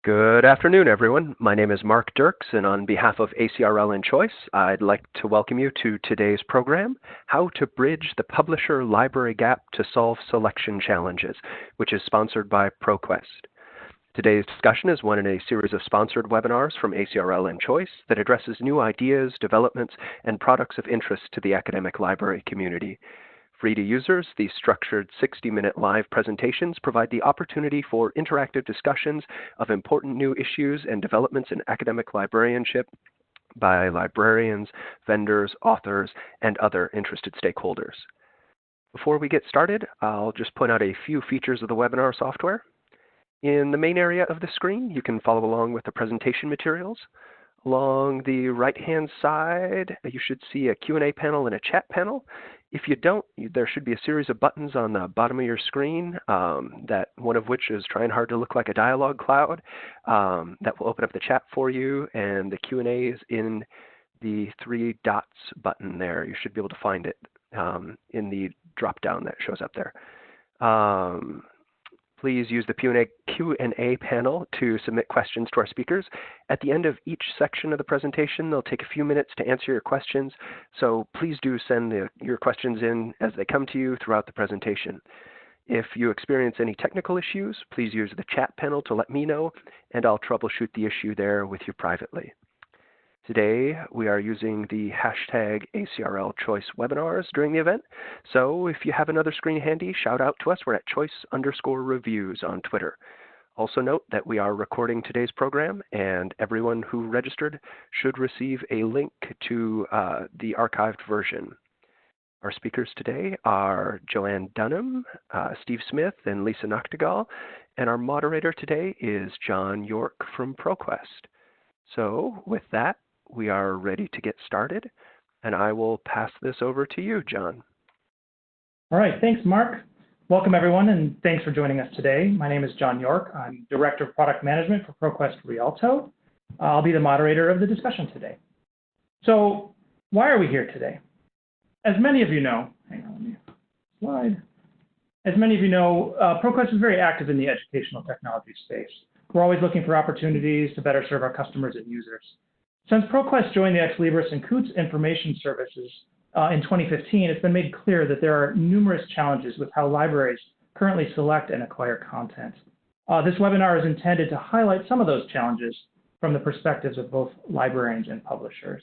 Good afternoon, everyone. My name is Mark Dirks, and on behalf of ACRL and Choice, I'd like to welcome you to today's program, How to Bridge the Publisher-Library Gap to Solve Selection Challenges, which is sponsored by ProQuest. Today's discussion is one in a series of sponsored webinars from ACRL and Choice that addresses new ideas, developments, and products of interest to the academic library community. Free to users, these structured 60-minute live presentations provide the opportunity for interactive discussions of important new issues and developments in academic librarianship by librarians, vendors, authors, and other interested stakeholders. Before we get started, I'll just point out a few features of the webinar software. In the main area of the screen, you can follow along with the presentation materials. Along the right-hand side, you should see a Q&A panel and a chat panel. If you don't, there should be a series of buttons on the bottom of your screen, that one of which is trying hard to look like a dialogue cloud, that will open up the chat for you, and the Q&A is in the 3 dots button there. You should be able to find it in the drop-down that shows up there. Please use the Q&A panel to submit questions to our speakers. At the end of each section of the presentation, they'll take a few minutes to answer your questions, so please do send your questions in as they come to you throughout the presentation. If you experience any technical issues, please use the chat panel to let me know, and I'll troubleshoot the issue there with you privately. Today, we are using the hashtag ACRLChoiceWebinars during the event. So if you have another screen handy, shout out to us. We're at choice_reviews on Twitter. Also note that we are recording today's program, and everyone who registered should receive a link to the archived version. Our speakers today are Joanne Dunham, Steve Smith, and Lisa Noctegal, and our moderator today is John York from ProQuest. So with that, we are ready to get started, and I will pass this over to you, John. All right, thanks, Mark. Welcome, everyone, and thanks for joining us today. My name is John York. I'm Director of Product Management for ProQuest Rialto. I'll be the moderator of the discussion today. So why are we here today? As many of you know, hang on, let me slide. As many of you know, ProQuest is very active in the educational technology space. We're always looking for opportunities to better serve our customers and users. Since ProQuest joined the Ex Libris and Coots information services in 2015, it's been made clear that there are numerous challenges with how libraries currently select and acquire content. This webinar is intended to highlight some of those challenges from the perspectives of both librarians and publishers.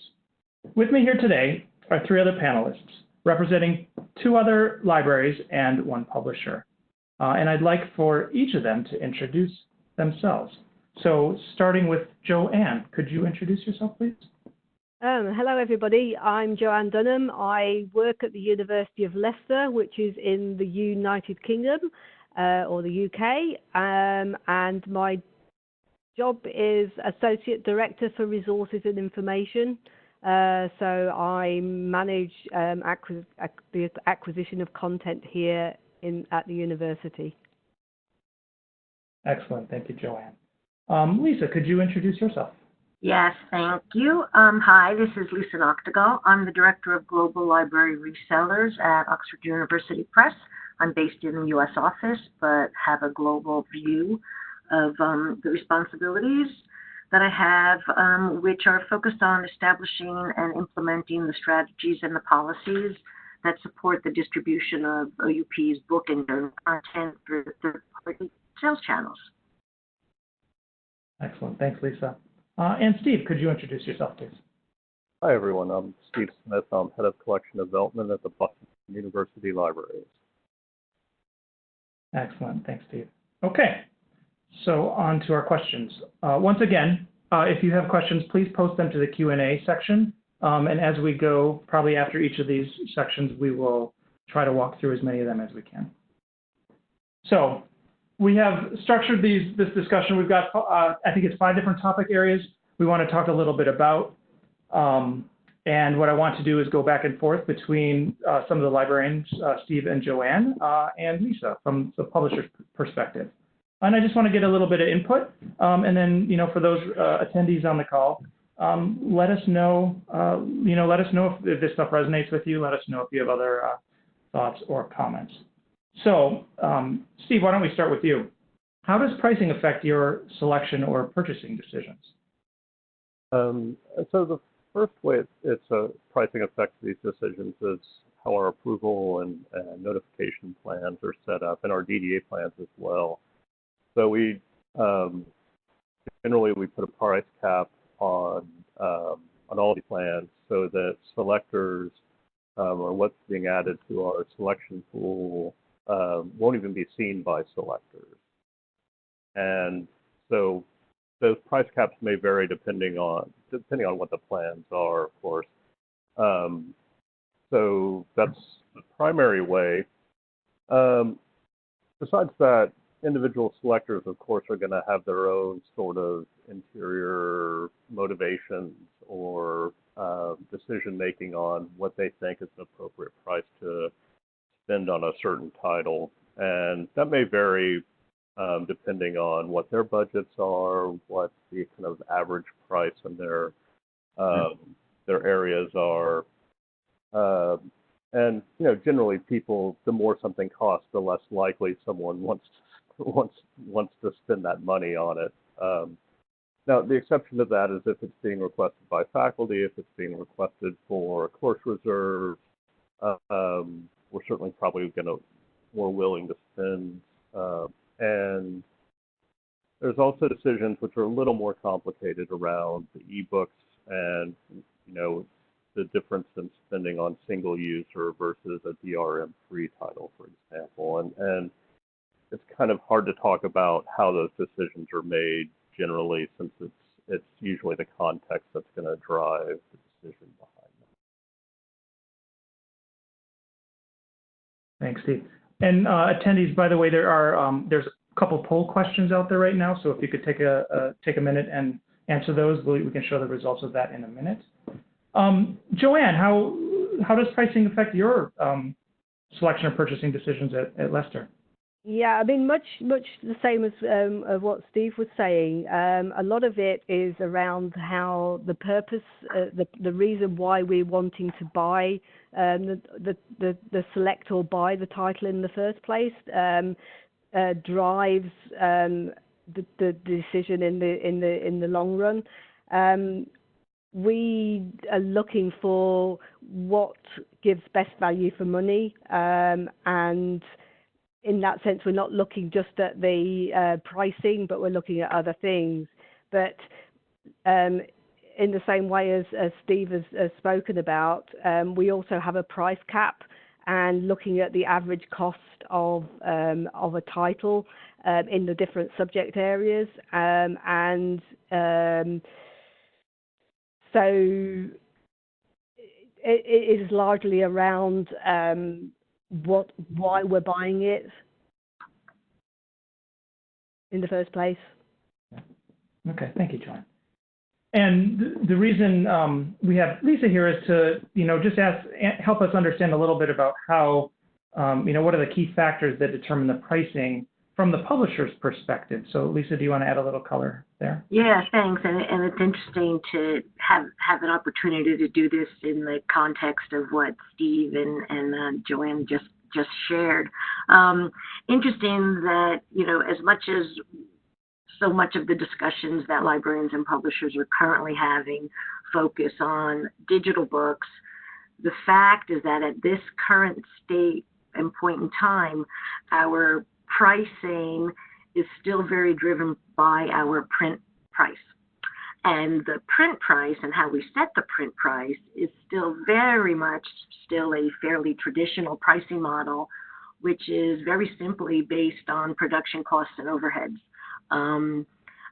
With me here today are 3 other panelists representing 2 other libraries and 1 publisher. And I'd like for each of them to introduce themselves. So starting with Joanne, could you introduce yourself, please? Hello, everybody. I'm Joanne Dunham. I work at the University of Leicester, which is in the United Kingdom, or the UK, and my job is Associate Director for Resources and Information. So I manage the acquisition of content here at the university. Excellent. Thank you, Joanne. Lisa, could you introduce yourself? Yes, thank you. Hi, this is Lisa Noctegal. I'm the Director of Global Library Resellers at Oxford University Press. I'm based in the U.S. office, but have a global view of the responsibilities that I have, which are focused on establishing and implementing the strategies and the policies that support the distribution of OUP's book and journal content through third-party sales channels. Excellent. Thanks, Lisa. And Steve, could you introduce yourself, please? Hi, everyone. I'm Steve Smith. I'm Head of Collection Development at the Boston University Libraries. Excellent. Thanks, Steve. Okay. So on to our questions. Once again, if you have questions, please post them to the Q&A section. And as we go, probably after each of these sections, we will try to walk through as many of them as we can. So we have structured this discussion. We've got, I think it's 5 different topic areas we want to talk a little bit about. And what I want to do is go back and forth between some of the librarians, Steve and Joanne, and Lisa from the publisher's perspective. And I just want to get a little bit of input. And then, for those attendees on the call, let us know, let us know if this stuff resonates with you. Let us know if you have other thoughts or comments. So, Steve, why don't we start with you? How does pricing affect your selection or purchasing decisions? So the first way pricing affects these decisions is how our approval and notification plans are set up, and our DDA plans as well. So we generally put a price cap on all the plans so that selectors or what's being added to our selection pool won't even be seen by selectors. And so those price caps may vary depending on what the plans are, of course. So that's the primary way. Besides that, individual selectors, of course, are going to have their own sort of interior motivations or decision making on what they think is an appropriate price to spend on a certain title, and that may vary depending on what their budgets are, what the kind of average price in their areas are. And generally, people, the more something costs, the less likely someone wants to spend that money on it. Now, the exception to that is if it's being requested by faculty, if it's being requested for a course reserve, we're certainly probably more willing to spend. And there's also decisions which are a little more complicated around the ebooks and the difference in spending on single user versus a DRM-free title, for example. And it's kind of hard to talk about how those decisions are made generally, since it's usually the context that's going to drive the decision behind them. Thanks, Steve. And attendees, by the way, there's a couple poll questions out there right now, so if you could take a minute and answer those, we can show the results of that in a minute. Joanne, how does pricing affect your selection or purchasing decisions at Leicester? Yeah, I mean, much the same as what Steve was saying. A lot of it is around how the purpose, the reason why we're wanting to buy the select or buy the title in the first place drives the decision in the long run. We are looking for what gives best value for money, and in that sense, we're not looking just at the pricing, but we're looking at other things. But in the same way as Steve has spoken about, we also have a price cap, and looking at the average cost of a title in the different subject areas, so it is largely around why we're buying it in the first place. Okay, thank you, John. And the reason we have Lisa here is to just help us understand a little bit about how what are the key factors that determine the pricing from the publisher's perspective. So Lisa, do you want to add a little color there? Yeah, thanks. And it's interesting to have an opportunity to do this in the context of what Steve and Joanne just shared. Interesting that, as much as so much of the discussions that librarians and publishers are currently having focus on digital books, the fact is that at this current state and point in time, our pricing is still very driven by our print price. And the print price and how we set the print price is still very much still a fairly traditional pricing model, which is very simply based on production costs and overheads.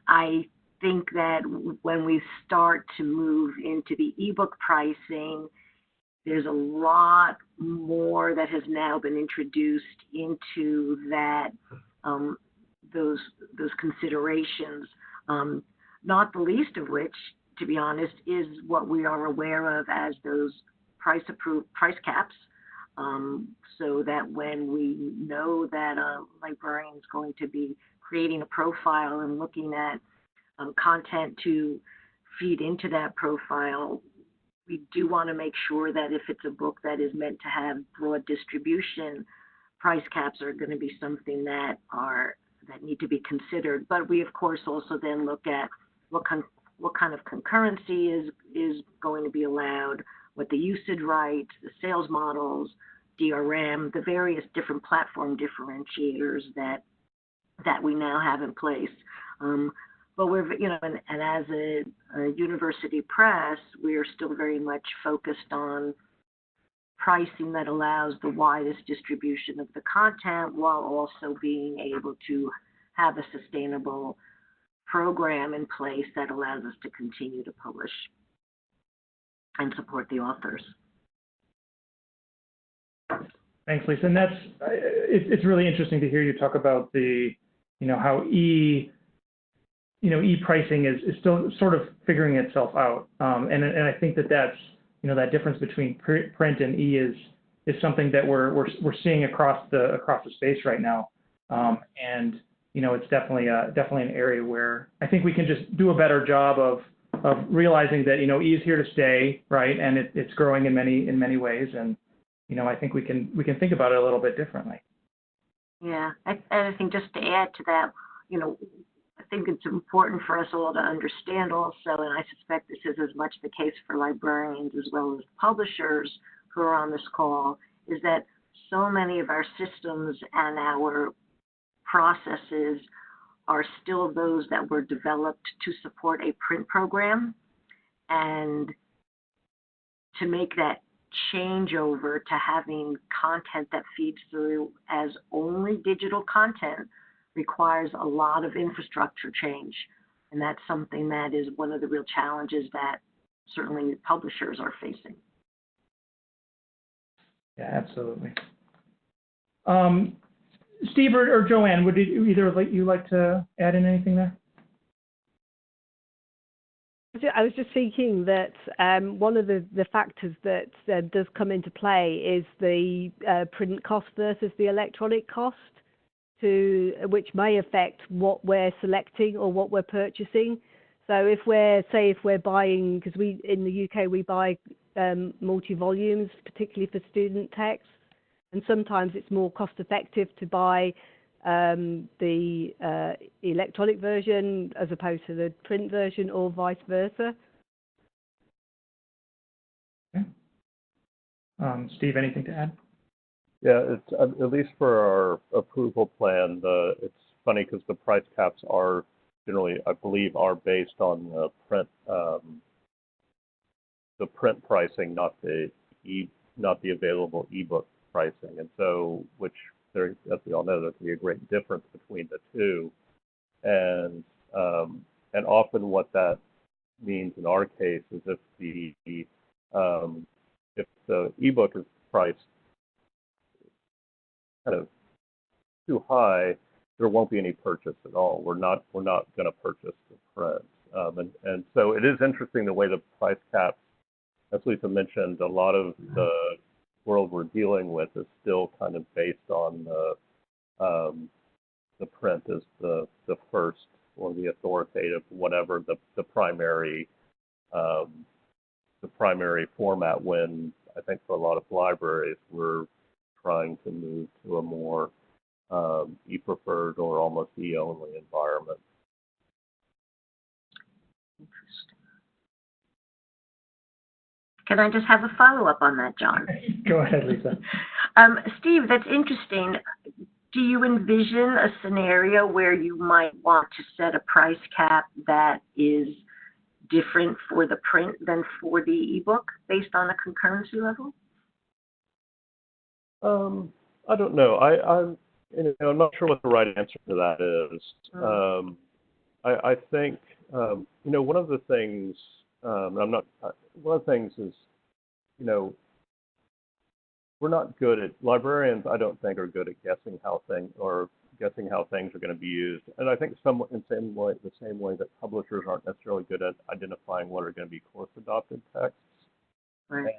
I think that when we start to move into the ebook pricing, there's a lot more that has now been introduced into that, those considerations, not the least of which, to be honest, is what we are aware of as those price caps, so that when we know that a librarian is going to be creating a profile and looking at content to feed into that profile, we do want to make sure that if it's a book that is meant to have broad distribution, price caps are going to be something that that need to be considered. But we, of course, also then look at what kind of concurrency is going to be allowed, what the usage rights, the sales models, DRM, the various different platform differentiators that we now have in place. But we're, and as a university press, we are still very much focused on pricing that allows the widest distribution of the content while also being able to have a sustainable program in place that allows us to continue to publish and support the authors. Thanks, Lisa. And it's really interesting to hear you talk about the, how e-pricing is still sort of figuring itself out. And I think that's, that difference between print and e is something that we're seeing across the space right now. And it's definitely an area where I think we can just do a better job of realizing that e is here to stay, right? And it's growing in many ways. And I think we can think about it a little bit differently. Yeah, and I think just to add to that, I think it's important for us all to understand also, and I suspect this is as much the case for librarians as well as publishers who are on this call, is that so many of our systems and our processes are still those that were developed to support a print program, and to make that changeover to having content that feeds through as only digital content requires a lot of infrastructure change. And that's something that is one of the real challenges that certainly publishers are facing. Yeah, absolutely. Steve or Joanne, would either of you like to add in anything there? I was just thinking that one of the factors that does come into play is the print cost versus the electronic cost, which may affect what we're selecting or what we're purchasing. So if we're buying, because in the UK we buy multi-volumes, particularly for student texts, and sometimes it's more cost effective to buy the electronic version as opposed to the print version, or vice versa. Okay. Steve, anything to add? Yeah, it's at least for our approval plan. It's funny because the price caps are generally, I believe, are based on the print pricing, not the available ebook pricing, and so as we all know, there can be a great difference between the two, and often what that means in our case is if the ebook is priced kind of too high, there won't be any purchase at all. We're not going to purchase the print, and so it is interesting the way the price caps, as Lisa mentioned, a lot of the world we're dealing with is still kind of based on the print as the first or the authoritative, whatever the primary format. When I think for a lot of libraries we're trying to move to a more e-preferred or almost e-only environment. Interesting. Can I just have a follow-up on that, John? Go ahead, Lisa. Steve, that's interesting. Do you envision a scenario where you might want to set a price cap that is different for the print than for the ebook based on a concurrency level? I don't know. I'm not sure what the right answer to that is. I think one of the things is we're not good at, librarians I don't think are good at guessing how things are going to be used, and I think the same way that publishers aren't necessarily good at identifying what are going to be course adopted texts. Right.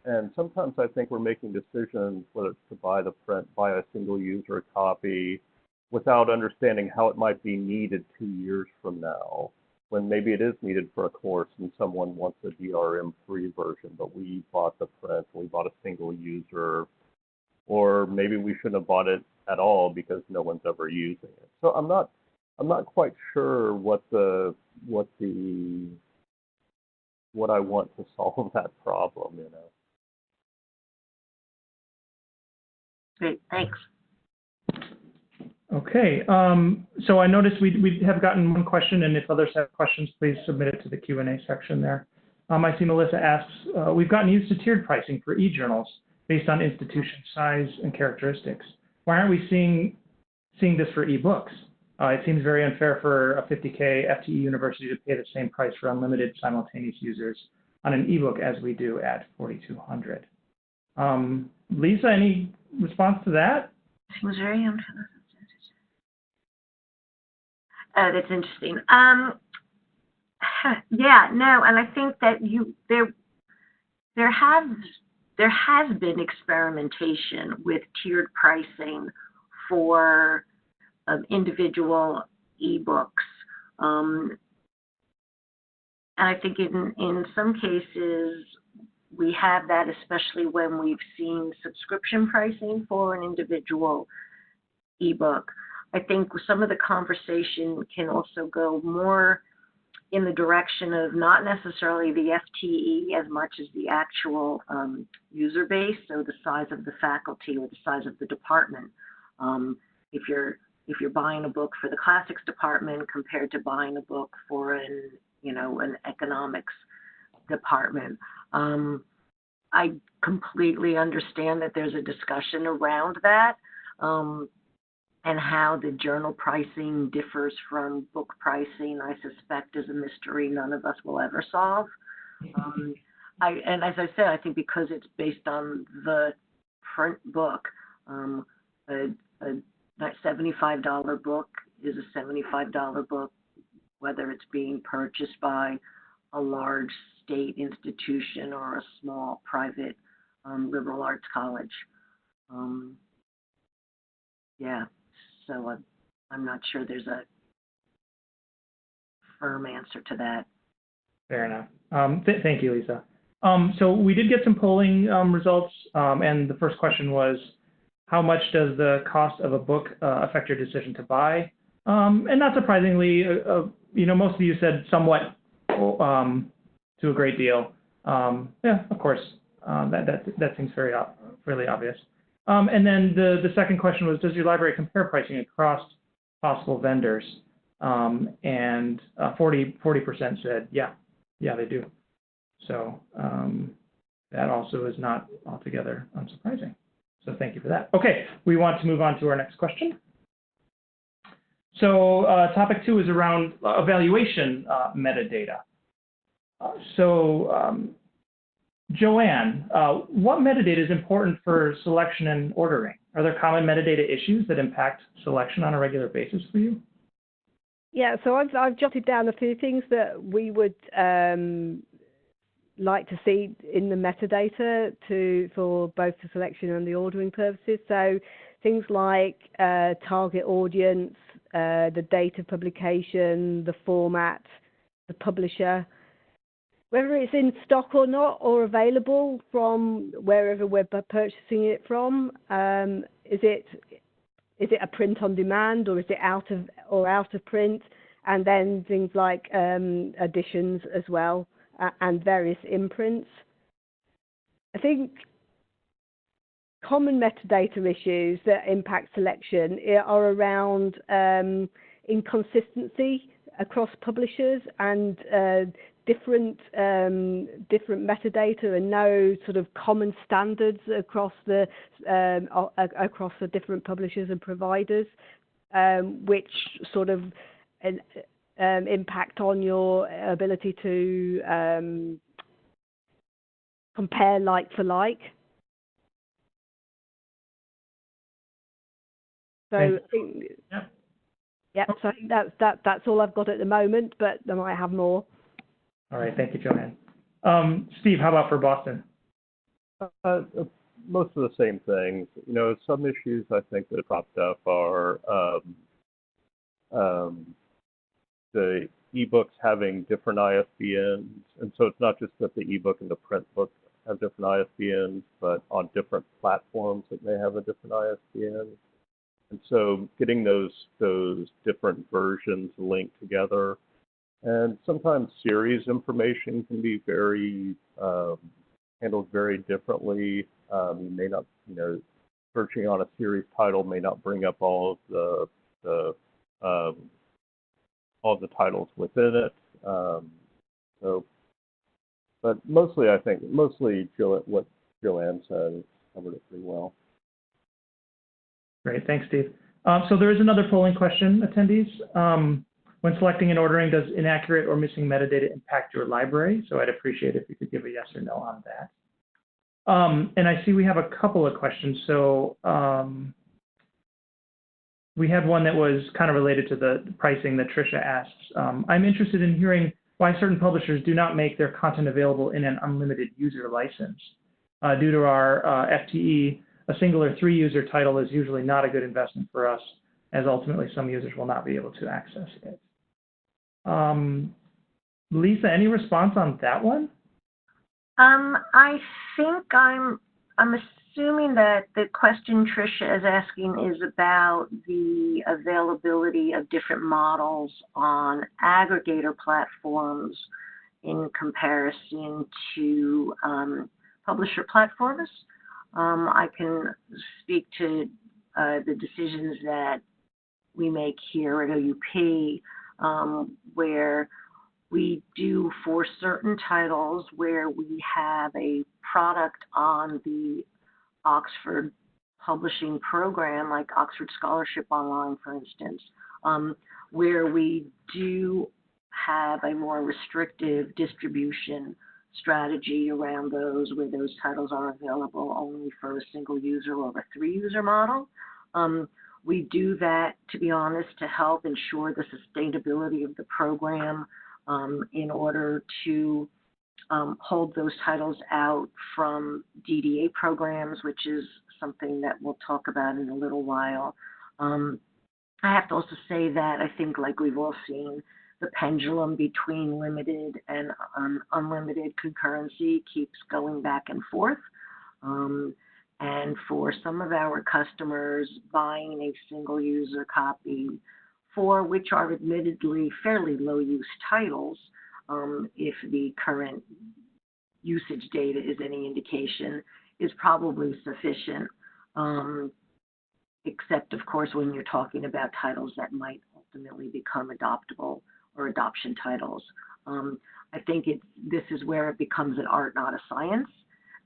And sometimes I think we're making decisions whether it's to buy the print, buy a single user copy, without understanding how it might be needed 2 years from now, when maybe it is needed for a course and someone wants a DRM-free version, but we bought the print, we bought a single user or maybe we shouldn't have bought it at all because no one's ever using it. So I'm not quite sure what I want to solve that problem, you know. Great, thanks. Okay, so I noticed we have gotten one question, and if others have questions, please submit it to the Q&A section there. I see Melissa asks, we've gotten used to tiered pricing for e-journals based on institution size and characteristics. Why aren't we seeing this for ebooks? It seems very unfair for a 50K FTE university to pay the same price for unlimited simultaneous users on an ebook as we do at 4,200. Lisa, any response to that? Seems very unfair. That's interesting. Yeah, no, and I think that there has been experimentation with tiered pricing for individual ebooks, and I think in some cases we have that, especially when we've seen subscription pricing for an individual ebook. I think some of the conversation can also go more in the direction of not necessarily the FTE as much as the actual user base, so the size of the faculty or the size of the department. If you're buying a book for the classics department compared to buying a book for an economics department. I completely understand that there's a discussion around that. And how the journal pricing differs from book pricing, I suspect, is a mystery none of us will ever solve. And as I said, I think because it's based on the print book, a $75 book is a $75 book, whether it's being purchased by a large state institution or a small private liberal arts college. Yeah. So I'm not sure there's a firm answer to that. Fair enough. Thank you, Lisa. So we did get some polling results, and the first question was, how much does the cost of a book affect your decision to buy? And not surprisingly, most of you said somewhat to a great deal. Yeah, of course, that seems fairly obvious. And then the second question was, does your library compare pricing across possible vendors? And 40% said, yeah, they do. So that also is not altogether unsurprising. So thank you for that. Okay, we want to move on to our next question. So topic 2 is around evaluation metadata. Joanne, what metadata is important for selection and ordering? Are there common metadata issues that impact selection on a regular basis for you? Yeah, so I've jotted down a few things that we would like to see in the metadata for both the selection and the ordering purposes. So things like target audience, the date of publication, the format, the publisher, whether it's in stock or not, or available from wherever we're purchasing it from. Is it a print on demand, or is it out of print? And then things like editions as well, and various imprints. I think common metadata issues that impact selection are around inconsistency across publishers and different metadata, and no sort of common standards across the different publishers and providers, which sort of impact on your ability to compare like for like. So I think, yep. So I think that's all I've got at the moment, but I might have more. All right, thank you, Joanne. Steve, how about for Boston? Most of the same things. Some issues I think that popped up are the ebooks having different ISBNs, and so it's not just that the ebook and the print book have different ISBNs, but on different platforms it may have a different ISBN. And so getting those different versions linked together, and sometimes series information can be very handled very differently. You may not, searching on a series title may not bring up all of the titles within it. But mostly, I think, what Joanne said covered it pretty well. Great, thanks, Steve. So there is another polling question, attendees. When selecting and ordering, does inaccurate or missing metadata impact your library? So I'd appreciate if you could give a yes or no on that. And I see we have a couple of questions. So we had one that was kind of related to the pricing that Tricia asks. I'm interested in hearing why certain publishers do not make their content available in an unlimited user license. Due to our FTE, a single or 3-user title is usually not a good investment for us, as ultimately some users will not be able to access it. Lisa, any response on that one? I think I'm assuming that the question Tricia is asking is about the availability of different models on aggregator platforms in comparison to publisher platforms. I can speak to the decisions that we make here at OUP, where we do, for certain titles where we have a product on the Oxford publishing program, like Oxford Scholarship Online, for instance, where we do have a more restrictive distribution strategy around those, where those titles are available only for a single user or a 3-user model. We do that, to be honest, to help ensure the sustainability of the program, in order to hold those titles out from DDA programs, which is something that we'll talk about in a little while. I have to also say that I think, like we've all seen, the pendulum between limited and unlimited concurrency keeps going back and forth. And for some of our customers, buying a single user copy, for which are admittedly fairly low use titles, if the current usage data is any indication, is probably sufficient, except of course when you're talking about titles that might ultimately become adoptable or adoption titles. I think this is where it becomes an art, not a science,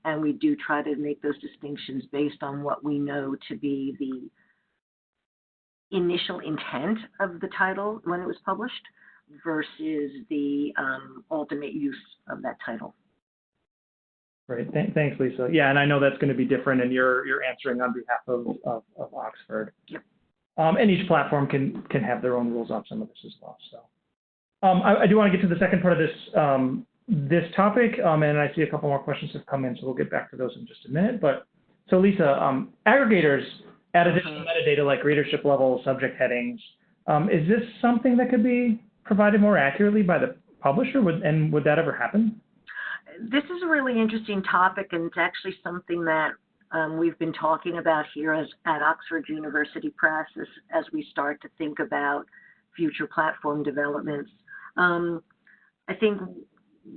and we do try to make those distinctions based on what we know to be the initial intent of the title when it was published versus the ultimate use of that title. Great, thanks, Lisa. Yeah, and I know that's going to be different, and you're answering on behalf of Oxford. Yep. And each platform can have their own rules on some of this as well. So I do want to get to the second part of this topic, and I see a couple more questions have come in, so we'll get back to those in just a minute. But so Lisa, aggregators add additional metadata like readership level, subject headings. Is this something that could be provided more accurately by the publisher, and would that ever happen? This is a really interesting topic, and it's actually something that we've been talking about here at Oxford University Press as we start to think about future platform developments. I think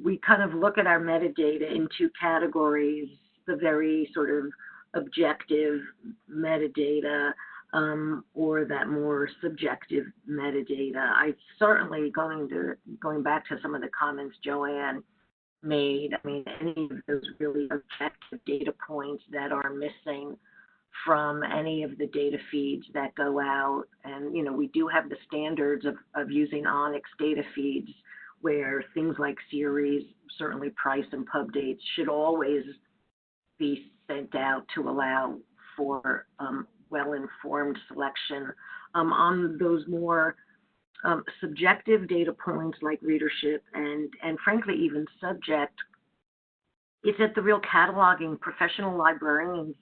we kind of look at our metadata in two categories: the very sort of objective metadata, or that more subjective metadata. I certainly, going back to some of the comments Joanne made, I mean, any of those really objective data points that are missing from any of the data feeds that go out, and we do have the standards of using Onyx data feeds, where things like series, certainly price and pub dates, should always be sent out to allow for well-informed selection. On those more subjective data points like readership and frankly even subject, it's at the real cataloging. Professional librarians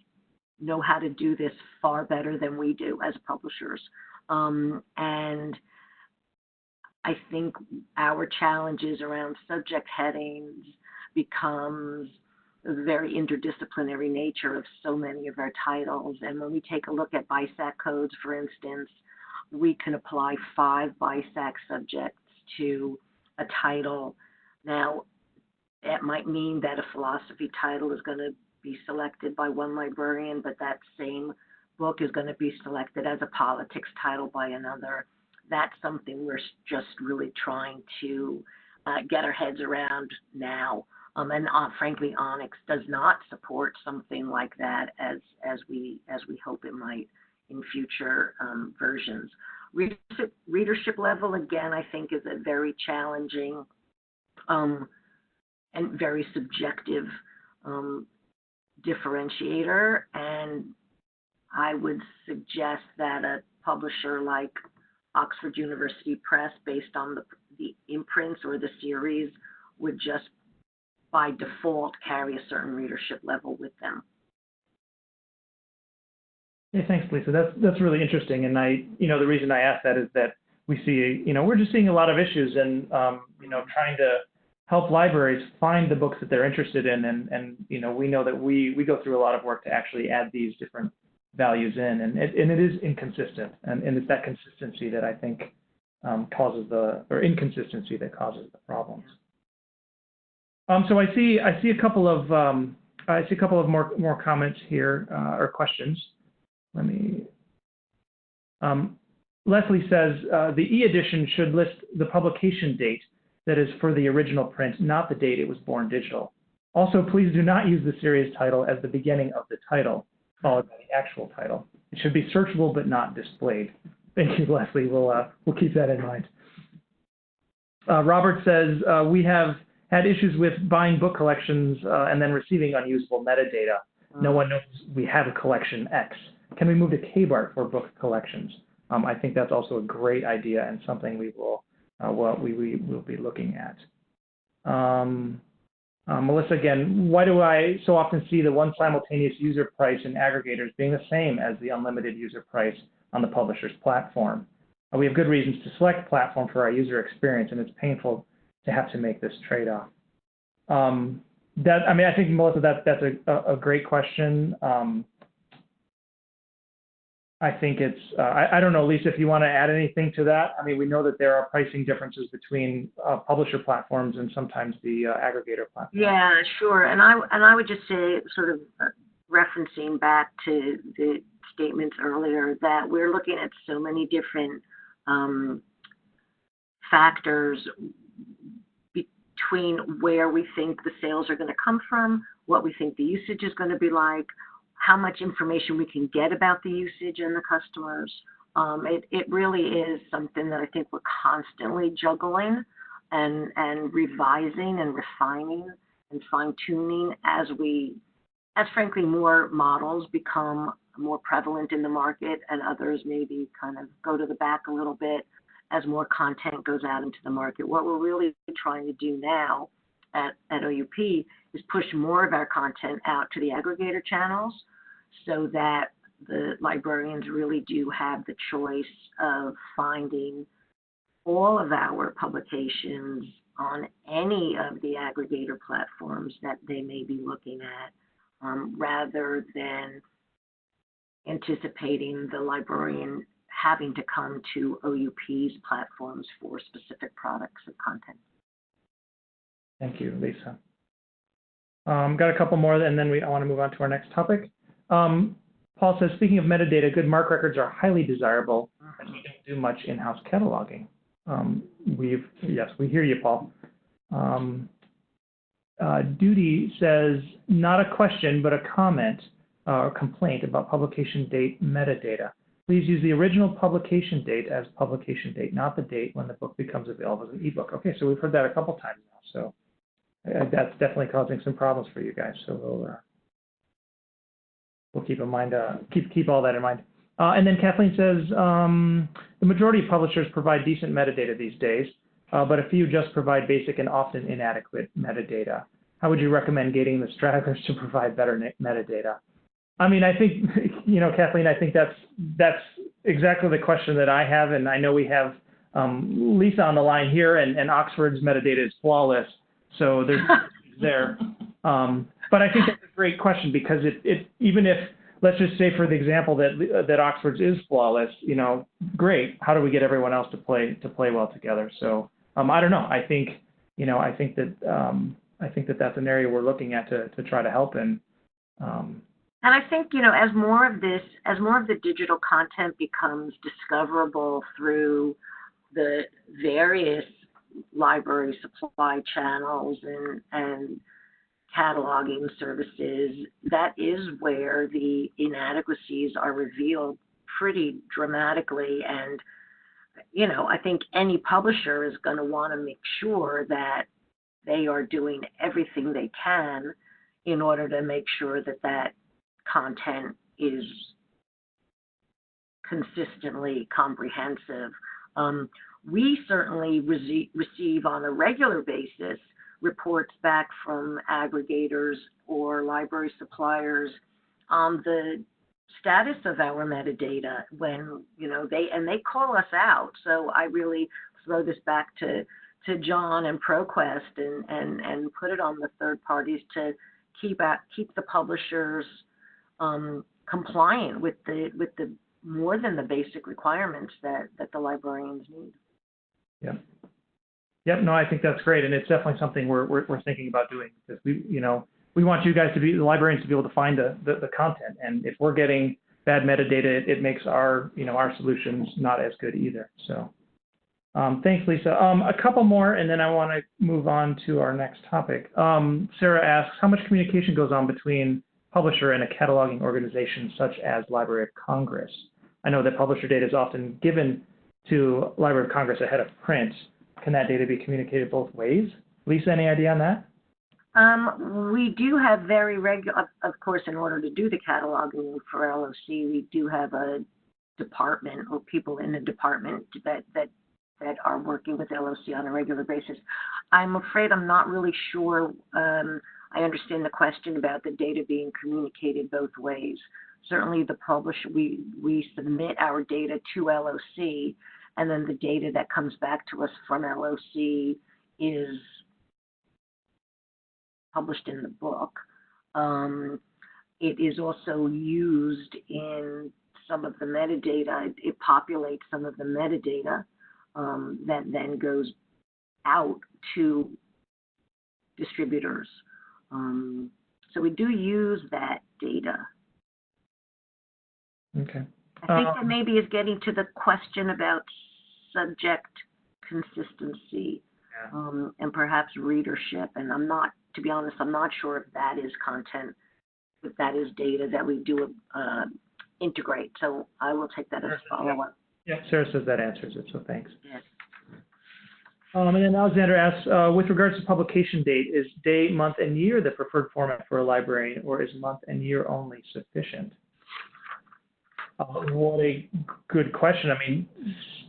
know how to do this far better than we do as publishers. And I think our challenges around subject headings becomes the very interdisciplinary nature of so many of our titles. And when we take a look at BISAC codes, for instance, we can apply 5 BISAC subjects to a title. Now, that might mean that a philosophy title is going to be selected by one librarian, but that same book is going to be selected as a politics title by another. That's something we're just really trying to get our heads around now. And frankly, Onyx does not support something like that as we hope it might in future versions. Readership level, again, I think is a very challenging and very subjective differentiator. And I would suggest that a publisher like Oxford University Press, based on the imprints or the series, would just by default carry a certain readership level with them. Yeah, thanks, Lisa. That's really interesting. And the reason I asked that is that we see, we're just seeing a lot of issues and, trying to help libraries find the books that they're interested in. And we know that we go through a lot of work to actually add these different values in, and it is inconsistent. And it's that consistency that I think inconsistency that causes the problems. So I see a couple of more comments here or questions. Let me. Leslie says the e-edition should list the publication date that is for the original print, not the date it was born digital. Also, please do not use the series title as the beginning of the title, followed by the actual title. It should be searchable but not displayed. Thank you, Leslie. We'll keep that in mind. Robert says we have had issues with buying book collections and then receiving unusable metadata. No one knows we have a collection X. Can we move to KBART for book collections? I think that's also a great idea and something we will be looking at. Melissa, again, why do I so often see the one simultaneous user price in aggregators being the same as the unlimited user price on the publisher's platform? We have good reasons to select platform for our user experience, and it's painful to have to make this trade-off. I think, Melissa, that's a great question. I think it's, I don't know, Lisa, if you want to add anything to that. I mean, we know that there are pricing differences between publisher platforms and sometimes the aggregator platforms. Yeah, sure. And I would just say, sort of referencing back to the statements earlier, that we're looking at so many different factors between where we think the sales are going to come from, what we think the usage is going to be like, how much information we can get about the usage and the customers. It really is something that I think we're constantly juggling and revising and refining and fine-tuning as frankly more models become more prevalent in the market and others maybe kind of go to the back a little bit as more content goes out into the market. What we're really trying to do now at OUP is push more of our content out to the aggregator channels so that the librarians really do have the choice of finding all of our publications on any of the aggregator platforms that they may be looking at, rather than anticipating the librarian having to come to OUP's platforms for specific products of content. Thank you, Lisa. Got a couple more, and then I want to move on to our next topic. Paul says, speaking of metadata, good MARC records are highly desirable, and we don't do much in-house cataloging. Yes, we hear you, Paul. Duty says, not a question, but a comment or complaint about publication date metadata. Please use the original publication date as publication date, not the date when the book becomes available as an ebook. Okay, so we've heard that a couple times now. So that's definitely causing some problems for you guys. So we'll keep in mind, keep all that in mind. And then Kathleen says, the majority of publishers provide decent metadata these days, but a few just provide basic and often inadequate metadata. How would you recommend gating the stragglers to provide better metadata? I mean, I think, Kathleen, I think that's exactly the question that I have, and I know we have Lisa on the line here, and Oxford's metadata is flawless, so there's there. But I think that's a great question, because it even if, let's just say for the example that Oxford's is flawless, great. How do we get everyone else to play well together? So I don't know. I think that that's an area we're looking at to try to help in. And I think, as more of the digital content becomes discoverable through the various library supply channels and cataloging services, that is where the inadequacies are revealed pretty dramatically. And, I think any publisher is going to want to make sure that they are doing everything they can in order to make sure that content is consistently comprehensive. We certainly receive on a regular basis reports back from aggregators or library suppliers on the status of our metadata when, they call us out. So I really throw this back to John and ProQuest and put it on the third parties to keep the publishers compliant with the more than the basic requirements that the librarians need. Yeah. Yep. No, I think that's great, and it's definitely something we're thinking about doing, because we want you guys the librarians to be able to find the content, and if we're getting bad metadata, it makes our solutions not as good either. So, thanks, Lisa. A couple more, and then I want to move on to our next topic. Sarah asks, how much communication goes on between publisher and a cataloging organization such as Library of Congress? I know that publisher data is often given to Library of Congress ahead of print. Can that data be communicated both ways? Lisa, any idea on that? We do have very regular, of course, in order to do the cataloging for LOC, we do have a department or people in the department that are working with LOC on a regular basis. I'm afraid I'm not really sure. I understand the question about the data being communicated both ways. Certainly the publisher, we submit our data to LOC, and then the data that comes back to us from LOC is published in the book. It is also used in some of the metadata. It populates some of the metadata that then goes out to distributors. So we do use that data. Okay. I think that maybe is getting to the question about subject consistency, and perhaps readership. And to be honest, I'm not sure if that is content, if that is data that we do integrate. So I will take that as follow-up. Yeah, Sarah says that answers it, so thanks. Yes. And then Alexander asks, with regards to publication date, is day, month, and year the preferred format for a librarian, or is month and year only sufficient? What a good question. I mean,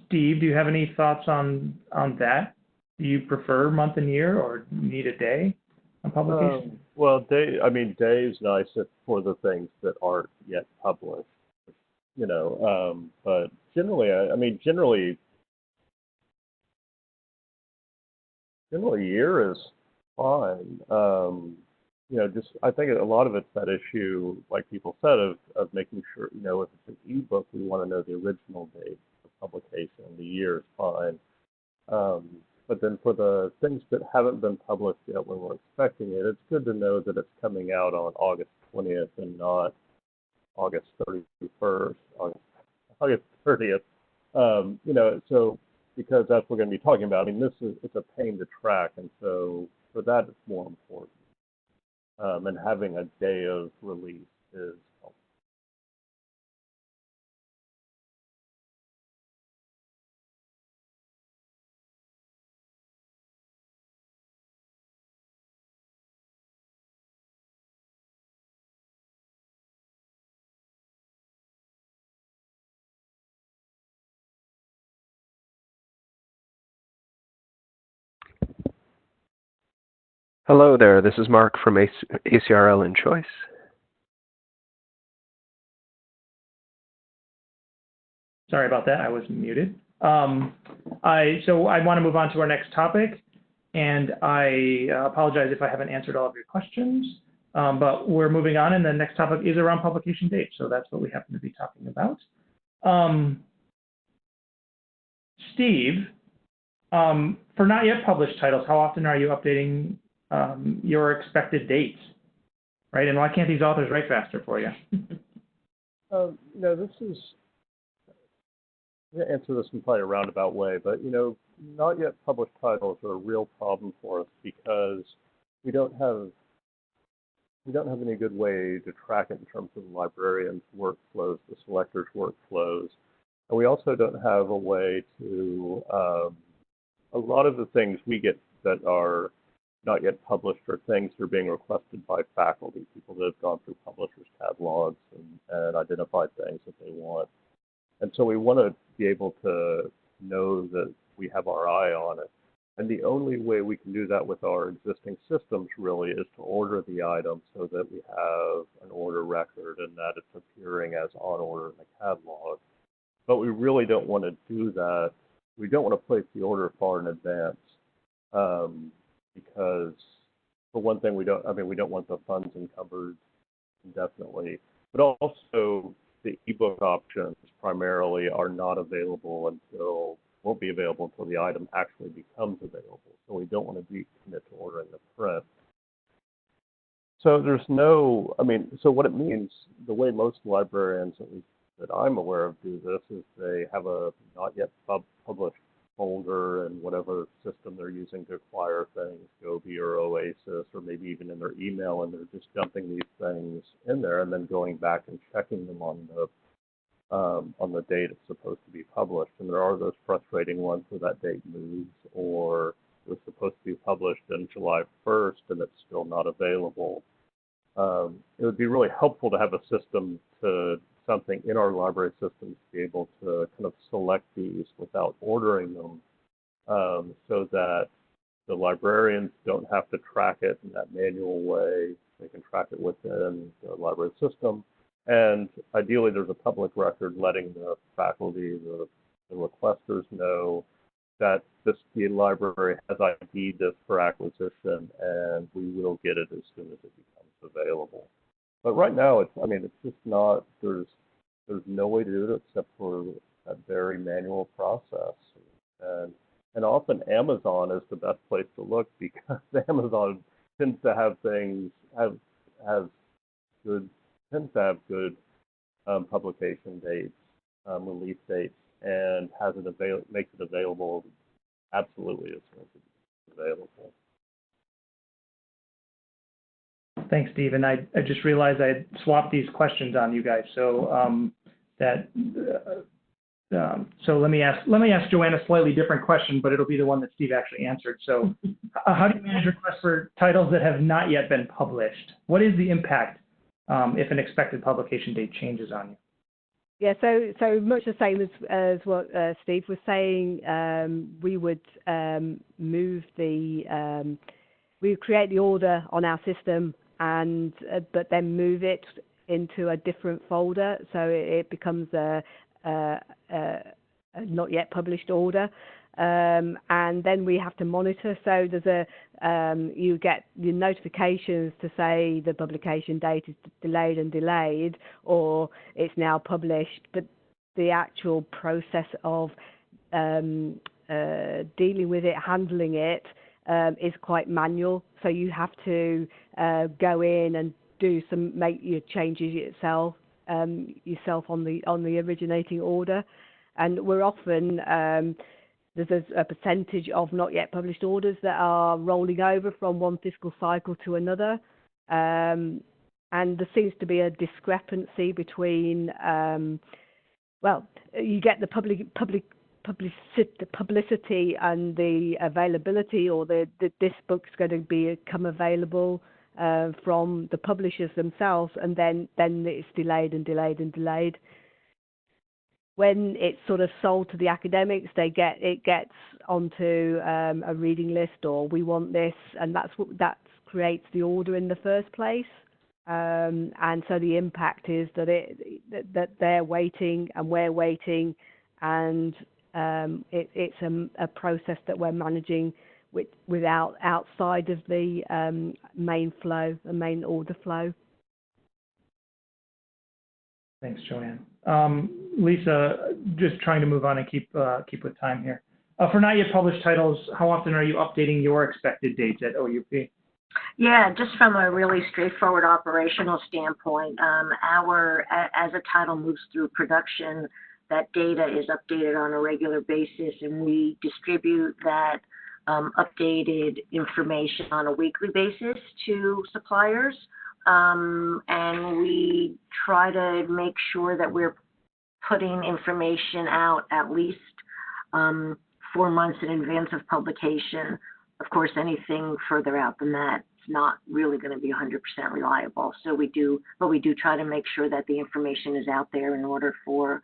Steve, do you have any thoughts on that? Do you prefer month and year, or need a day on publication? Well, day is nice for the things that aren't yet published, but generally, generally year is fine. I think a lot of it's that issue, like people said, of making sure, if it's an ebook, we want to know the original date of publication. The year is fine. But then for the things that haven't been published yet when we're expecting it, it's good to know that it's coming out on August 20th and not August 31st, August 30th. So because that's what we're going to be talking about. I mean, it's a pain to track, and so for that, it's more important. And having a day of release is helpful. Hello there, this is Mark from ACRL and Choice. Sorry about that, I was muted. So I want to move on to our next topic, and I apologize if I haven't answered all of your questions. But we're moving on, and the next topic is around publication date, so that's what we happen to be talking about. Steve, for not yet published titles, how often are you updating your expected dates, right? And why can't these authors write faster for you? This is, I'm going to answer this in probably a roundabout way, but not yet published titles are a real problem for us because we don't have any good way to track it in terms of the librarians' workflows, the selectors' workflows, and we also don't have a way to. A lot of the things we get that are not yet published are things that are being requested by faculty, people that have gone through publishers' catalogs and identified things that they want. And so we want to be able to know that we have our eye on it. And the only way we can do that with our existing systems really is to order the item so that we have an order record and that it's appearing as on order in the catalog. But we really don't want to do that. We don't want to place the order far in advance because, for one thing, we don't want the funds encumbered indefinitely. But also, the ebook options primarily are not available won't be available until the item actually becomes available. So we don't want to commit to ordering the print. So so what it means, the way most librarians, at least that I'm aware of, do this is they have a not yet published folder in whatever system they're using to acquire things, Gobi or Oasis, or maybe even in their email, and they're just dumping these things in there and then going back and checking them on the date it's supposed to be published. And there are those frustrating ones where that date moves, or it was supposed to be published on July 1st and it's still not available. It would be really helpful to have a system something in our library systems to be able to kind of select these without ordering them so that the librarians don't have to track it in that manual way. They can track it within the library system. And ideally, there's a public record letting the faculty, the requesters know that the library has ID'd this for acquisition, and we will get it as soon as it becomes available. But right now, it's just not, there's no way to do it except for a very manual process. And often Amazon is the best place to look because Amazon tends to have good publication dates, release dates, and makes it available absolutely as soon as it's available. Thanks, Steve. And I just realized I had swapped these questions on you guys. So so let me ask Joanne a slightly different question, but it'll be the one that Steve actually answered. So how do you manage requests for titles that have not yet been published? What is the impact if an expected publication date changes on you? Yeah, so much the same as what Steve was saying. We would we would create the order on our system but then move it into a different folder, so it becomes a not yet published order, and then we have to monitor. So there's you get your notifications to say the publication date is delayed, or it's now published, but the actual process of dealing with it, handling it, is quite manual. So you have to go in and make your changes yourself on the originating order, and we're often there's a percentage of not yet published orders that are rolling over from one fiscal cycle to another, and there seems to be a discrepancy between you get the publicity and the availability, or this book's going to become available from the publishers themselves, and then it's delayed. When it's sort of sold to the academics, it gets onto a reading list, or we want this, and that creates the order in the first place. And so the impact is that they're waiting and we're waiting, and it's a process that we're managing without outside of the main flow, the main order flow. Thanks, Joanne. Lisa, just trying to move on and keep with time here. For not yet published titles, how often are you updating your expected dates at OUP? Yeah, just from a really straightforward operational standpoint, as a title moves through production, that data is updated on a regular basis, and we distribute that updated information on a weekly basis to suppliers. And we try to make sure that we're putting information out at least 4 months in advance of publication. Of course, anything further out than that is not really going to be 100% reliable. So we do try to make sure that the information is out there in order for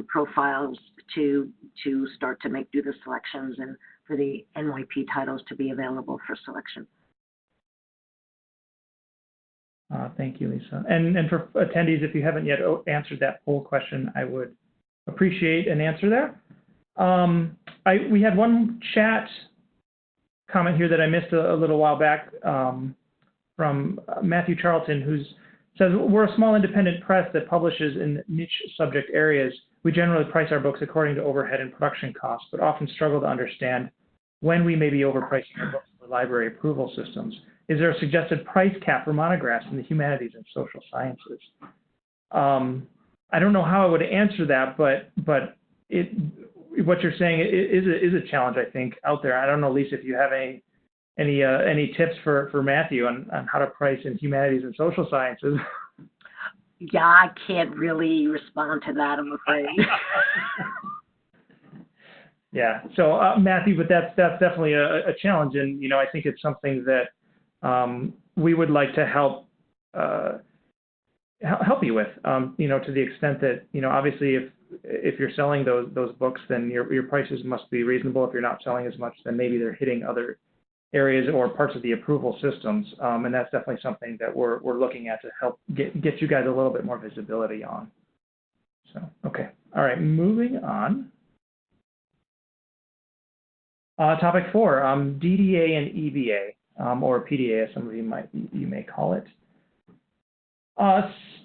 profiles to start to do the selections and for the NYP titles to be available for selection. Thank you, Lisa. And for attendees, if you haven't yet answered that poll question, I would appreciate an answer there. We had one chat comment here that I missed a little while back from Matthew Charlton, who says, we're a small independent press that publishes in niche subject areas. We generally price our books according to overhead and production costs, but often struggle to understand when we may be overpricing our books for library approval systems. Is there a suggested price cap for monographs in the humanities and social sciences? I don't know how I would answer that, but what you're saying is a challenge, I think, out there. I don't know, Lisa, if you have any tips for Matthew on how to price in humanities and social sciences. Yeah, I can't really respond to that, I'm afraid. Yeah, so Matthew, but that's definitely a challenge, and I think it's something that we would like to help you with, to the extent that, obviously if you're selling those books, then your prices must be reasonable. If you're not selling as much, then maybe they're hitting other areas or parts of the approval systems, and that's definitely something that we're looking at to help get you guys a little bit more visibility on. So, okay, all right, moving on. Topic 4, DDA and EBA, or PDA, as some of you may call it.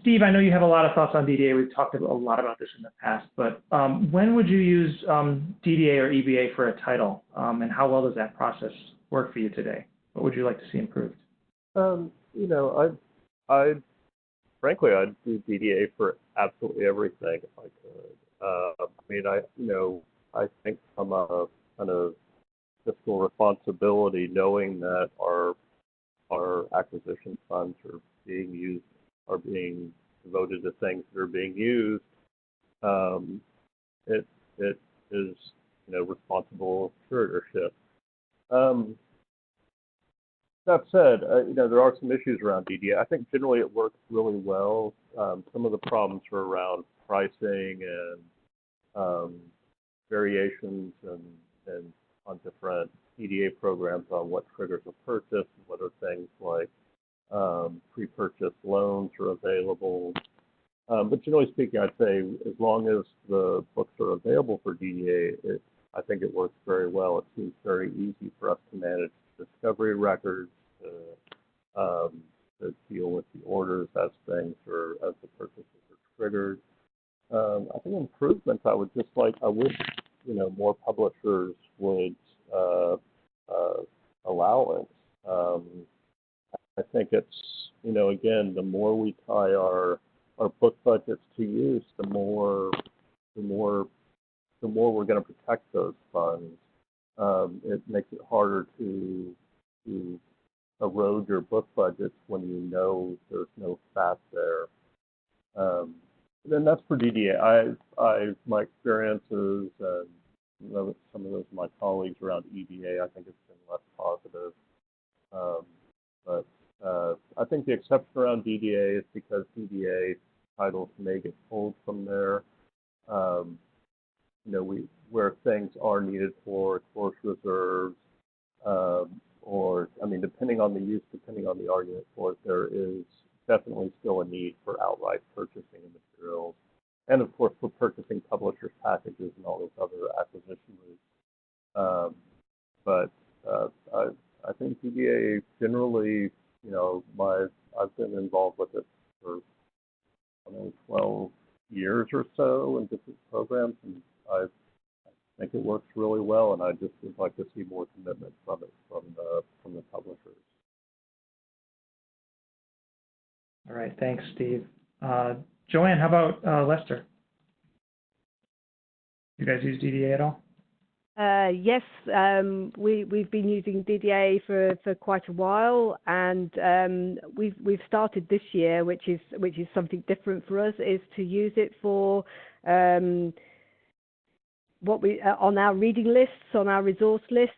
Steve, I know you have a lot of thoughts on DDA. We've talked a lot about this in the past, but when would you use DDA or EBA for a title, and how well does that process work for you today? What would you like to see improved? Frankly, I'd do DDA for absolutely everything if I could. I think from a kind of fiscal responsibility, knowing that our acquisition funds are being devoted to things that are being used, it is responsible curatorship. That said, there are some issues around DDA. I think generally it works really well. Some of the problems are around pricing and variations and on different EDA programs on what triggers a purchase, whether things like pre-purchase loans are available. But generally speaking, I'd say as long as the books are available for DDA, I think it works very well. It seems very easy for us to manage discovery records, to deal with the orders as the purchases are triggered. I think improvements I wish more publishers would allow it. I think it's again, the more we tie our book budgets to use, the more we're going to protect those funds. It makes it harder to erode your book budgets when there's no fat there. And that's for DDA. My experiences and some of those of my colleagues around EBA, I think it's been less positive. But I think the exception around DDA is because DDA titles may get pulled from there. Where things are needed for course reserves, depending on the use, depending on the argument for it, there is definitely still a need for outright purchasing of materials, and of course for purchasing publishers' packages and all those other acquisition routes. But think DDA generally, I've been involved with it for 12 years or so in different programs, and I think it works really well, and I just would like to see more commitment from it from the publishers. All right, thanks, Steve. Joanne, how about Lester? You guys use DDA at all? Yes, we've been using DDA for quite a while, and we've started this year, which is something different for us, is to use it for what we on our reading lists, on our resource lists,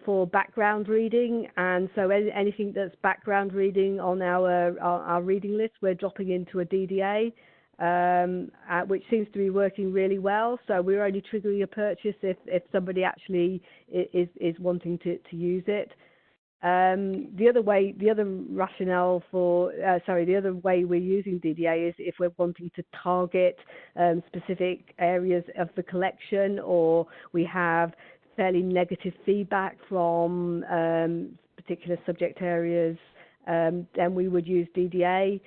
for background reading. And so anything that's background reading on our reading list, we're dropping into a DDA, which seems to be working really well. So we're only triggering a purchase if somebody actually is wanting to use it. The other way we're using DDA is if we're wanting to target specific areas of the collection, or we have fairly negative feedback from particular subject areas, then we would use DDA.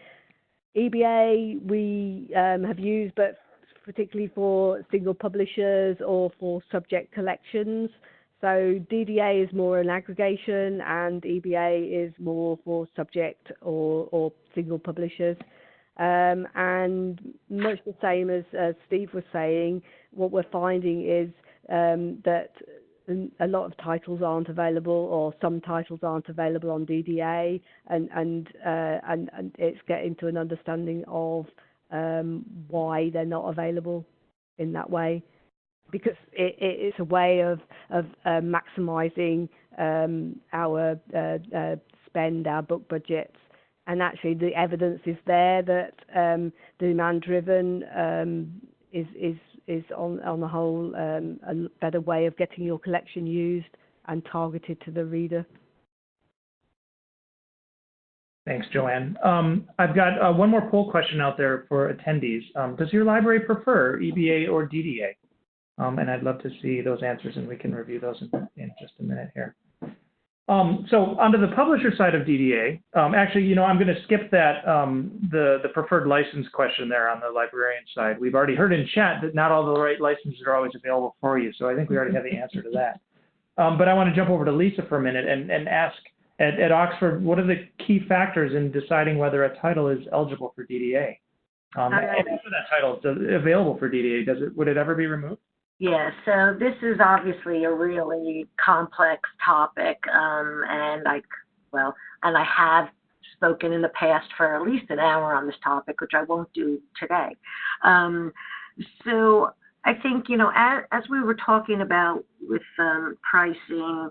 EBA we have used, but particularly for single publishers or for subject collections. So DDA is more an aggregation, and EBA is more for subject or single publishers. And much the same as Steve was saying, what we're finding is that a lot of titles aren't available, or some titles aren't available on DDA, and it's getting to an understanding of why they're not available in that way, because it's a way of maximizing our spend, our book budgets. And actually the evidence is there that demand-driven is on the whole a better way of getting your collection used and targeted to the reader. Thanks, Joanne. I've got one more poll question out there for attendees. Does your library prefer EBA or DDA? And I'd love to see those answers, and we can review those in just a minute here. So onto the publisher side of DDA, actually, I'm going to skip that, the preferred license question there on the librarian side. We've already heard in chat that not all the right licenses are always available for you, so I think we already have the answer to that. But I want to jump over to Lisa for a minute and ask, at Oxford, what are the key factors in deciding whether a title is eligible for DDA? And after that title is available for DDA, would it ever be removed? Yeah, so this is obviously a really complex topic, and I have spoken in the past for at least an hour on this topic, which I won't do today. So I think, as we were talking about with pricing,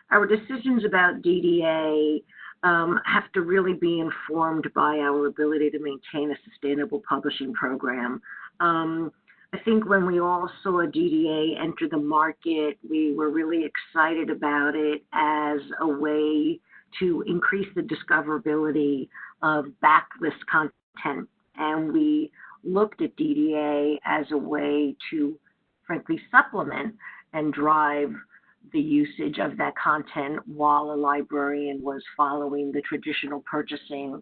our decisions about DDA have to really be informed by our ability to maintain a sustainable publishing program. I think when we all saw DDA enter the market, we were really excited about it as a way to increase the discoverability of backlist content. And we looked at DDA as a way to, frankly, supplement and drive the usage of that content while a librarian was following the traditional purchasing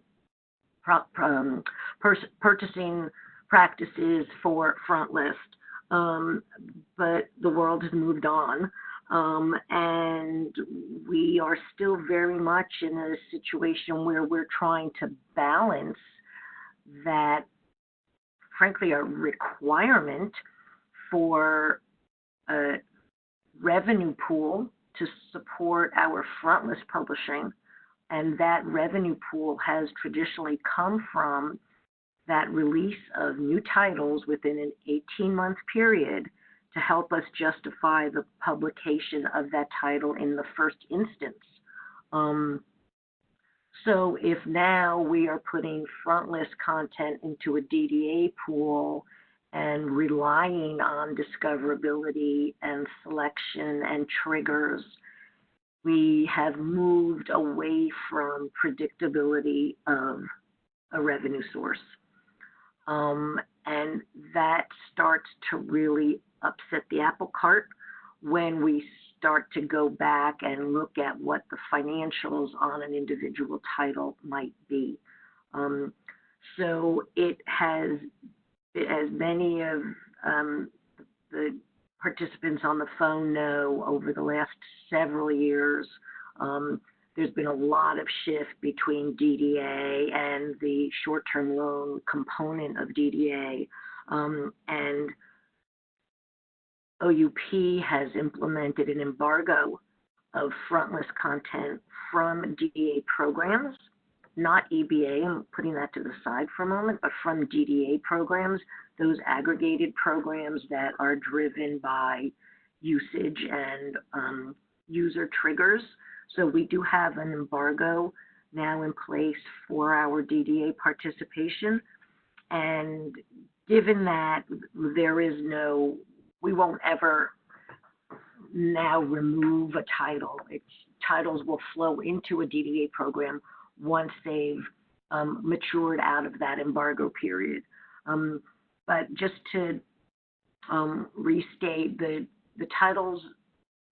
practices for front list. But the world has moved on, and we are still very much in a situation where we're trying to balance that, frankly, a requirement for a revenue pool to support our front list publishing, and that revenue pool has traditionally come from that release of new titles within an 18-month period to help us justify the publication of that title in the first instance. So if now we are putting front list content into a DDA pool and relying on discoverability and selection and triggers, we have moved away from predictability of a revenue source. And that starts to really upset the apple cart when we start to go back and look at what the financials on an individual title might be. So it has, as many of the participants on the phone know, over the last several years, there's been a lot of shift between DDA and the short-term loan component of DDA. And OUP has implemented an embargo of frontlist content from DDA programs, not EBA, I'm putting that to the side for a moment, but from DDA programs, those aggregated programs that are driven by usage and user triggers. So we do have an embargo now in place for our DDA participation. And given that there is no, we won't ever now remove a title. Titles will flow into a DDA program once they've matured out of that embargo period. But just to restate, the titles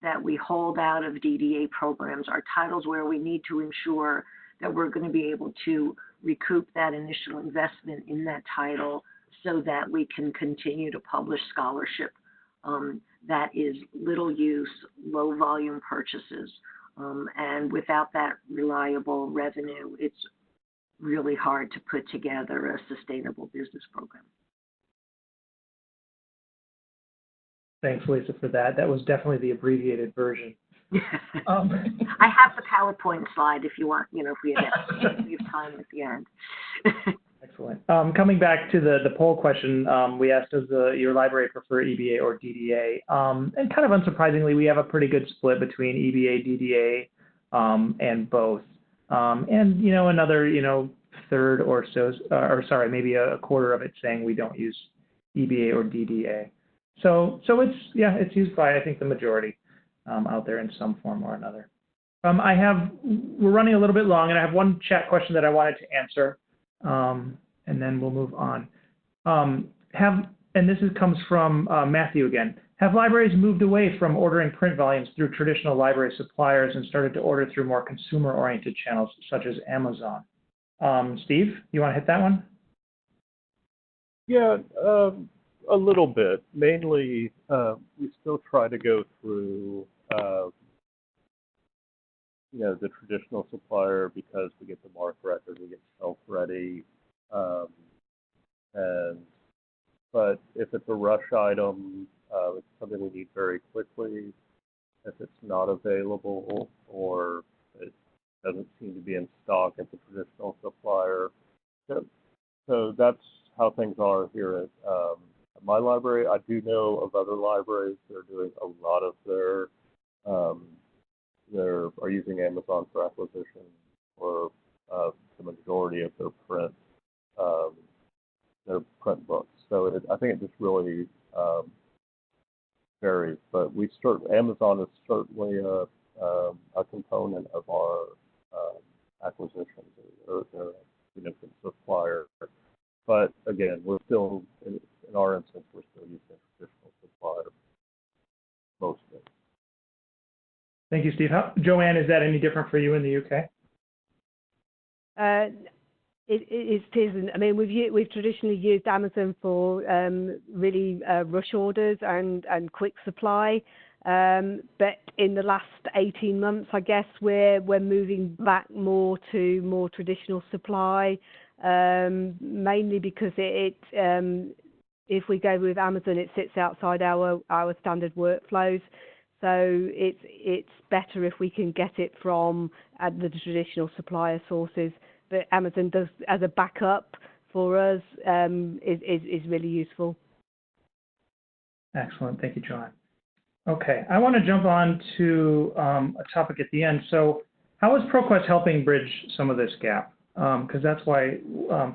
that we hold out of DDA programs are titles where we need to ensure that we're going to be able to recoup that initial investment in that title so that we can continue to publish scholarship that is little use, low volume purchases. And without that reliable revenue, it's really hard to put together a sustainable business program. Thanks, Lisa, for that. That was definitely the abbreviated version. I have the PowerPoint slide if you want, if we have time at the end. Excellent. Coming back to the poll question, we asked, does your library prefer EBA or DDA? And kind of unsurprisingly, we have a pretty good split between EBA, DDA, and both. And, another, third or so, maybe a quarter of it saying we don't use EBA or DDA. So it's used by, I think, the majority out there in some form or another. We're running a little bit long, and I have one chat question that I wanted to answer, and then we'll move on. And this comes from Matthew again. Have libraries moved away from ordering print volumes through traditional library suppliers and started to order through more consumer-oriented channels such as Amazon? Steve, you want to hit that one? Yeah, a little bit. Mainly, we still try to go through, the traditional supplier because we get the mark record, we get shelf ready, but if it's a rush item, it's something we need very quickly. If it's not available or it doesn't seem to be in stock at the traditional supplier, so that's how things are here at my library. I do know of other libraries that are doing a lot of their are using Amazon for acquisition for the majority of their print books. So I think it just really varies. But Amazon is certainly a component of our acquisitions. They're a significant supplier. But again, we're still in our instance, we're still using a traditional supplier mostly. Thank you, Steve. Joanne, is that any different for you in the UK? It isn't. I mean, we've traditionally used Amazon for really rush orders and quick supply. But in the last 18 months, I guess we're moving back more to more traditional supply, mainly because if we go with Amazon, it sits outside our standard workflows. So it's better if we can get it from the traditional supplier sources. But Amazon does, as a backup for us, is really useful. Excellent. Thank you, Joanne. Okay, I want to jump on to a topic at the end. So how is ProQuest helping bridge some of this gap? Because that's why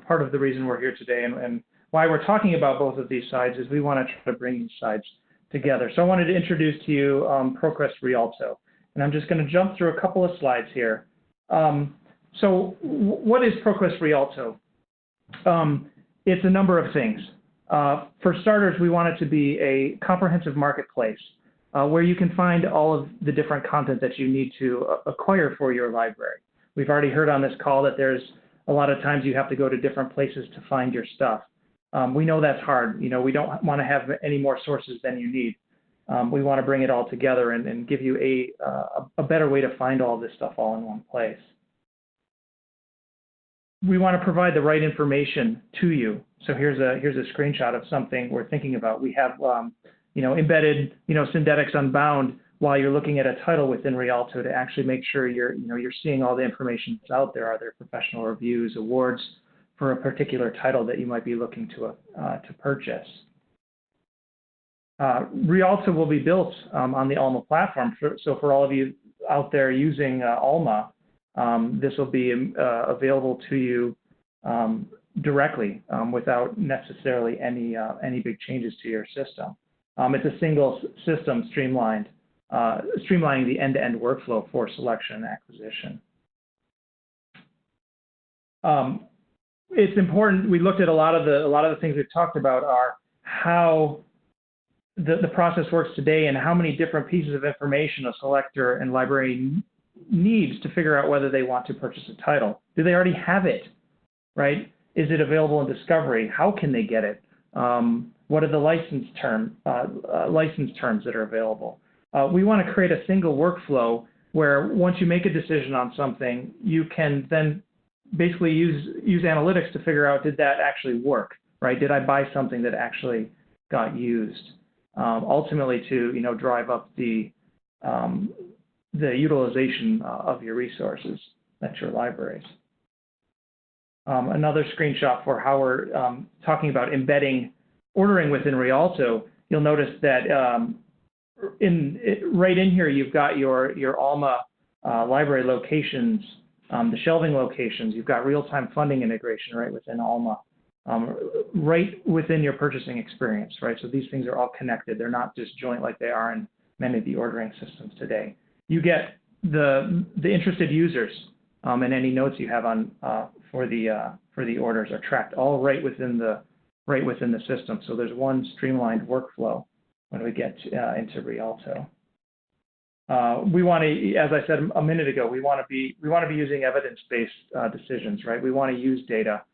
part of the reason we're here today and why we're talking about both of these sides is we want to try to bring these sides together. So I wanted to introduce to you ProQuest Rialto. And I'm just going to jump through a couple of slides here. So what is ProQuest Rialto? It's a number of things. For starters, we want it to be a comprehensive marketplace where you can find all of the different content that you need to acquire for your library. We've already heard on this call that there's a lot of times you have to go to different places to find your stuff. We know that's hard. We don't want to have any more sources than you need. We want to bring it all together and give you a better way to find all this stuff all in one place. We want to provide the right information to you. So here's a screenshot of something we're thinking about. We have embedded Syndetics Unbound while you're looking at a title within Rialto to actually make sure you're seeing all the information that's out there. Are there professional reviews, awards for a particular title that you might be looking to purchase? Rialto will be built on the Alma platform. So for all of you out there using Alma, this will be available to you directly without necessarily any big changes to your system. It's a single system streamlining the end-to-end workflow for selection and acquisition. It's important. We looked at a lot of the things we've talked about are how the process works today and how many different pieces of information a selector and librarian needs to figure out whether they want to purchase a title. Do they already have it, right? Is it available in Discovery? How can they get it? What are the license terms that are available? We want to create a single workflow where once you make a decision on something, you can then basically use analytics to figure out, did that actually work, right? Did I buy something that actually got used? Ultimately to drive up the utilization of your resources at your libraries. Another screenshot for how we're talking about embedding ordering within Rialto. You'll notice that right in here you've got your Alma library locations, the shelving locations. You've got real-time funding integration right within Alma. Right within your purchasing experience, right? So these things are all connected. They're not disjoint like they are in many of the ordering systems today. You get the interested users and any notes you have on for the orders are tracked all right within the system. So there's one streamlined workflow when we get into Rialto. We want to, as I said a minute ago, we want to be using evidence-based decisions, right? We want to use data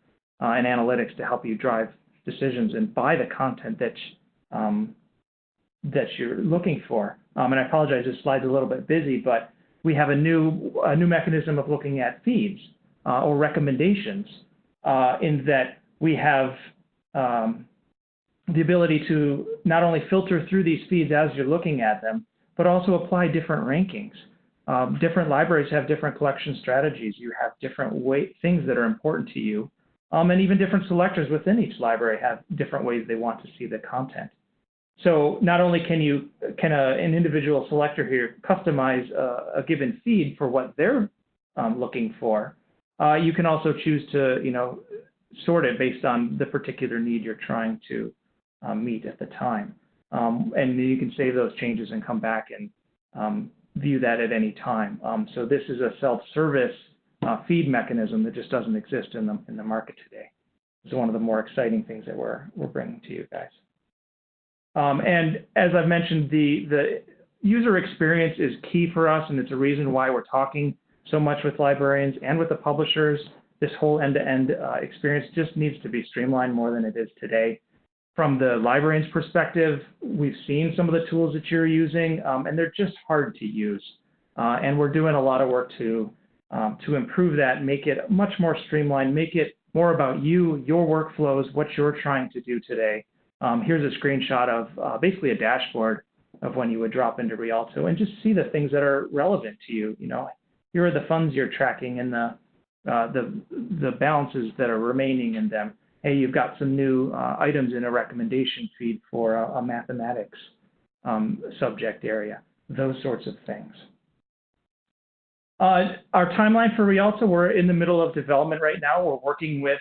and analytics to help you drive decisions and buy the content that you're looking for. And I apologize, this slide's a little bit busy, but we have a new mechanism of looking at feeds or recommendations in that we have the ability to not only filter through these feeds as you're looking at them, but also apply different rankings. Different libraries have different collection strategies. You have different things that are important to you. And even different selectors within each library have different ways they want to see the content. So not only can an individual selector here customize a given feed for what they're looking for, you can also choose to sort it based on the particular need you're trying to meet at the time. And you can save those changes and come back and view that at any time. So this is a self-service feed mechanism that just doesn't exist in the market today. It's one of the more exciting things that we're bringing to you guys. And as I've mentioned, the user experience is key for us, and it's a reason why we're talking so much with librarians and with the publishers. This whole end-to-end experience just needs to be streamlined more than it is today. From the librarian's perspective, we've seen some of the tools that you're using, and they're just hard to use. And we're doing a lot of work to improve that, make it much more streamlined, make it more about you, your workflows, what you're trying to do today. Here's a screenshot of basically a dashboard of when you would drop into Rialto and just see the things that are relevant to you. Here are the funds you're tracking and the balances that are remaining in them. Hey, you've got some new items in a recommendation feed for a mathematics subject area, those sorts of things. Our timeline for Rialto, we're in the middle of development right now. We're working with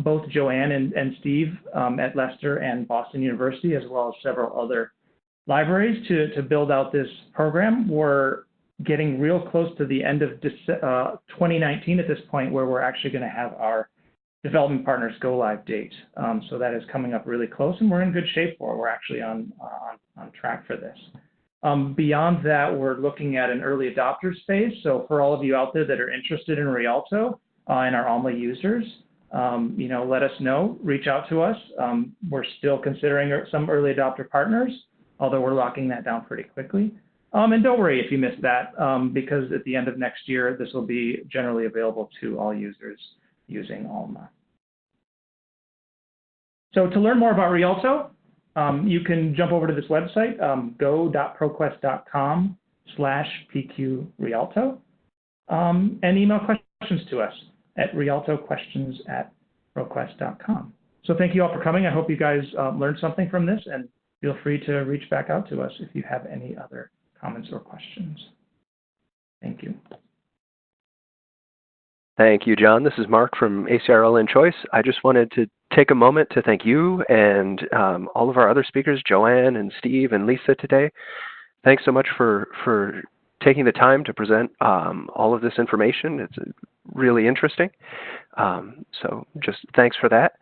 both Joanne and Steve at Leicester and Boston University, as well as several other libraries to build out this program. We're getting real close to the end of 2019 at this point, where we're actually going to have our development partners go live date. So that is coming up really close, and we're in good shape for it. We're actually on track for this. Beyond that, we're looking at an early adopter space. So for all of you out there that are interested in Rialto and are Alma users, let us know, reach out to us. We're still considering some early adopter partners, although we're locking that down pretty quickly. And don't worry if you missed that, because at the end of next year, this will be generally available to all users using Alma. So to learn more about Rialto, you can jump over to this website, go.proquest.com/pqrialto, and email questions to us at rialtoquestions@proquest.com. So thank you all for coming. I hope you guys learned something from this, and feel free to reach back out to us if you have any other comments or questions. Thank you. Thank you, John. This is Mark from ACRL and Choice. I just wanted to take a moment to thank you and all of our other speakers, Joanne and Steve and Lisa today. Thanks so much for taking the time to present all of this information. It's really interesting. So just thanks for that.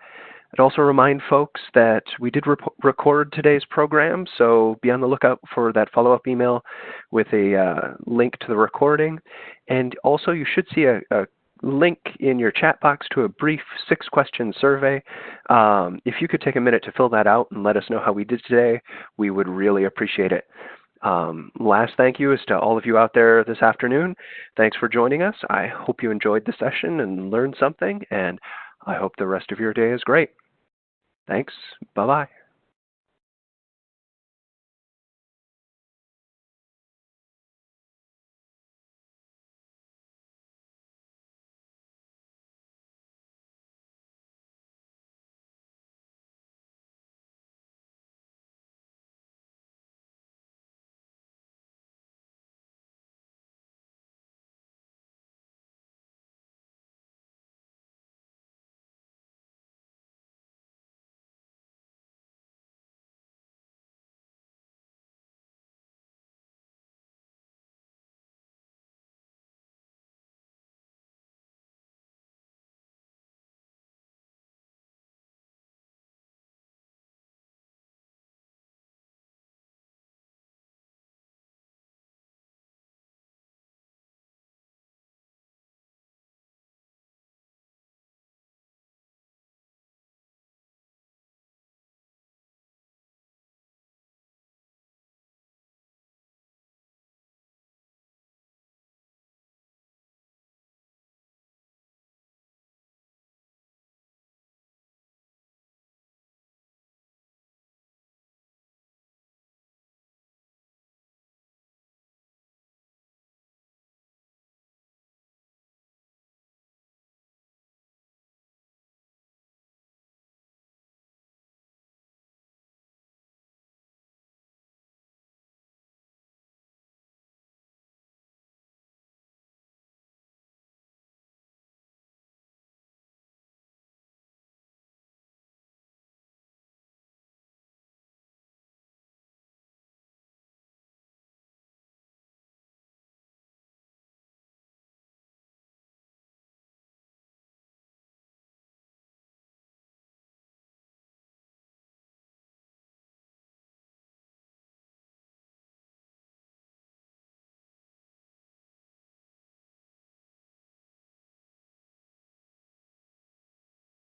I'd also remind folks that we did record today's program, so be on the lookout for that follow-up email with a link to the recording. And also you should see a link in your chat box to a brief 6-question survey. If you could take a minute to fill that out and let us know how we did today, we would really appreciate it. Last thank you is to all of you out there this afternoon. Thanks for joining us. I hope you enjoyed the session and learned something, and I hope the rest of your day is great. Thanks. Bye-bye.